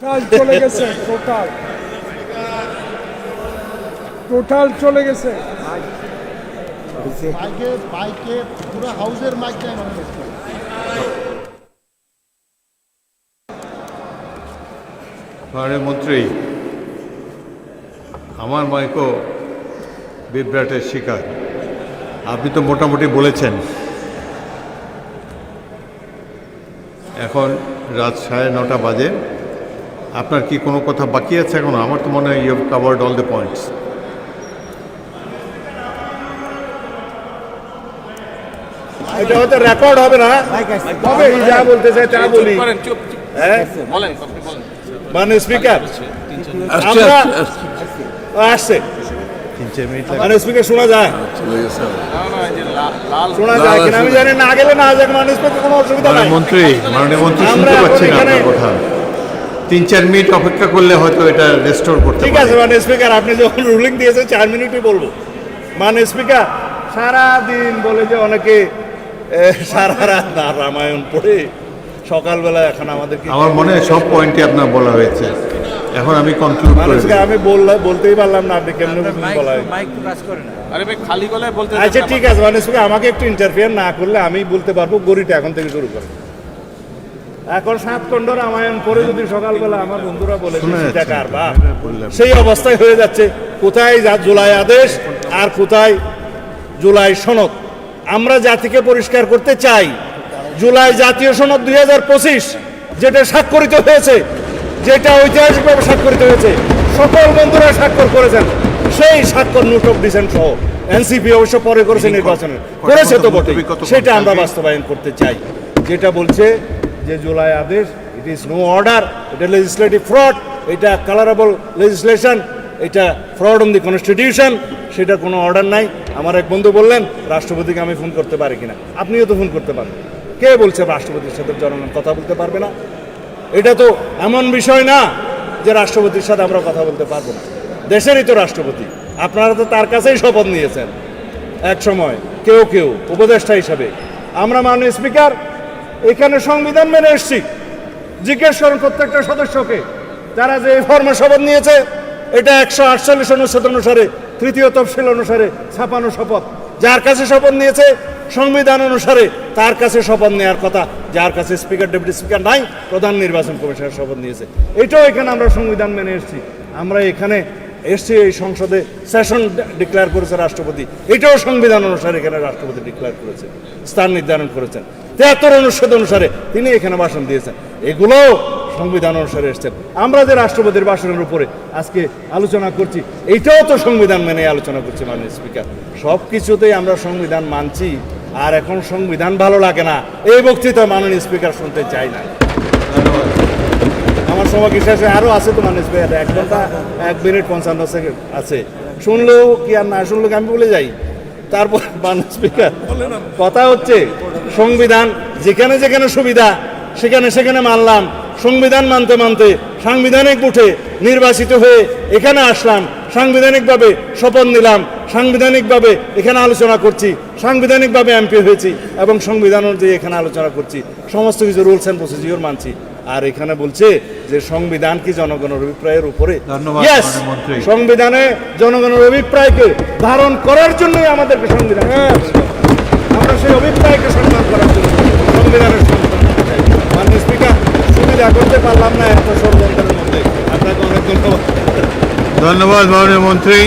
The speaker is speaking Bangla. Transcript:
চলে গেছে টোটাল চলে গেছে। বাইকে পুরো হাউসের মাইকটাই মাননীয় মন্ত্রী, আমার মাইকও বিভ্রাটের শিকার। আপনি তো মোটামুটি বলেছেন। এখন রাত 9:30 বাজে। আপনার কি কোনো কথা বাকি আছে এখন? আমার তো মনে হয় you have covered all the points. এটা হয়তো রেকর্ড হবে না, তবে যা বলতে চাই তা বলি। মানে স্পিকার আমরা আসছে, মানে স্পিকার শোনা যায়, শোনা যায় কিনা আমি জানি না। গেলে না যাক, মানে স্পিকার কোনো অসুবিধা নাই। মাননীয় মন্ত্রী শুনতে পাচ্ছি না আপনার কথা। 3-4 মিনিট অপেক্ষা করলে হয়তো এটা রেস্টোর করতে ঠিক আছে। মানে স্পিকার আপনি যখন রুলিং দিয়েছেন 4 মিনিটই বলবো। মানে স্পিকার সারাদিন বলে যে অনেকে সারা রাত রামায়ণ পড়ে সকালবেলা এখন আমাদেরকে, আমার মনে হয় সব পয়েন্টই আপনার বলা হয়েছে। এখন আমি কনক্লুড করি। আমি বলতেই পারলাম না, আপনি কেমন বলা হয়। আরে ভাই খালি গলায় বলতে। আচ্ছা ঠিক আছে, মানে আমাকে একটু ইন্টারফেয়ার না করলে আমি বলতে পারবো। গড়িটা এখন থেকে শুরু করবো। এখন 7 খণ্ড রামায়ণ পরে যদি সকালবেলা আমার বন্ধুরা বলে সেই অবস্থায় হয়ে যাচ্ছে। কোথায় জুলাই আদেশ আর কোথায় জুলাই সনদ? আমরা জাতিকে পরিষ্কার করতে চাই, জুলাই জাতীয় সনদ 2025 যেটা স্বাক্ষরিত হয়েছে, যেটা ঐতিহাসিকভাবে স্বাক্ষরিত হয়েছে, সকল বন্ধুরা স্বাক্ষর করেছেন, সেই স্বাক্ষর নোট অফ ডিসেন্ট সহ এনসিপি অবশ্য পরে করেছে, নির্বাচনে করেছে তো বটে, সেটা আমরা বাস্তবায়ন করতে চাই। যেটা বলছে যে জুলাই আদেশ, ইট ইজ নো অর্ডার, এটা লেজিসলেটিভ ফ্রড, এটা কালারেবল লেজিসলেশন, এটা ফ্রড অন দি কনস্টিটিউশন, সেটা কোনো অর্ডার নাই। আমার এক বন্ধু বললেন রাষ্ট্রপতিকে আমি ফোন করতে পারি কিনা। আপনিও তো ফোন করতে পারেন। কে বলছে রাষ্ট্রপতির সাথে জনগণ কথা বলতে পারবে না? এটা তো এমন বিষয় না যে রাষ্ট্রপতির সাথে আমরা কথা বলতে পারবো না। দেশেরই তো রাষ্ট্রপতি, আপনারা তো তার কাছেই শপথ নিয়েছেন এক সময়, কেউ কেউ উপদেষ্টা হিসাবে। আমরা মাননীয় স্পিকার এখানে সংবিধান মেনে এসছি। জিজ্ঞেস করুন প্রত্যেকটা সদস্যকে, তারা যে ফর্মে শপথ নিয়েছে, এটা 148 অনুচ্ছেদ অনুসারে 3য় তফসিল অনুসারে ছাপানো শপথ। যার কাছে শপথ নিয়েছে সংবিধান অনুসারে, তার কাছে শপথ নেওয়ার কথা। যার কাছে স্পিকার, ডেপুটি স্পিকার নাই, প্রধান নির্বাচন কমিশনের শপথ নিয়েছে। এটাও এখানে আমরা সংবিধান মেনে এসেছি। আমরা এখানে এসছি, এই সংসদে সেশন ডিক্লেয়ার করেছে রাষ্ট্রপতি, এটাও সংবিধান অনুসারে এখানে রাষ্ট্রপতি ডিক্লেয়ার করেছে, স্থান নির্ধারণ করেছেন। 73 অনুচ্ছেদ অনুসারে তিনি এখানে ভাষণ দিয়েছেন, এগুলোও সংবিধান অনুসারে এসছেন। আমরা যে রাষ্ট্রপতির ভাষণের উপরে আজকে আলোচনা করছি, এইটাও তো সংবিধান মেনে আলোচনা করছি মাননীয় স্পিকার। সব কিছুতেই আমরা সংবিধান মানছি, আর এখন সংবিধান ভালো লাগে না এই বক্তৃতা মাননীয় স্পিকার শুনতে চাই না। আমার সময় কি শেষে আরও আছে তো মাননীয় স্পিকার, 1 ঘন্টা 1 মিনিট 55 সেকেন্ড আছে। শুনলেও কি আর না শুনলেও আমি বলে যাই। তারপর মাননীয় স্পিকার কথা হচ্ছে সংবিধান যেখানে যেখানে সুবিধা সেখানে সেখানে মানলাম। সংবিধান মানতে মানতে সাংবিধানিক উঠে নির্বাচিত হয়ে এখানে আসলাম, সাংবিধানিকভাবে শপথ নিলাম, সাংবিধানিকভাবে এখানে আলোচনা করছি, সাংবিধানিকভাবে এমপি হয়েছি এবং সংবিধান অনুযায়ী এখানে আলোচনা করছি, সমস্ত কিছু রুলস অ্যান্ড প্রসিডিওর মানছি। আর এখানে বলছে যে সংবিধান কি জনগণের অভিপ্রায়ের উপরে? ইয়েস, সংবিধানে জনগণের অভিপ্রায়কে ধারণ করার জন্যই আমাদেরকে সংবিধান, আমরা সেই অভিপ্রায়কে সম্মান করার জন্য সংবিধানের মাননীয় স্পিকার সুবিধা করতে পারলাম না এত ষড়যন্ত্রের মধ্যে। আপনাকে অনেক ধন্যবাদ। ধন্যবাদ মাননীয় মন্ত্রী।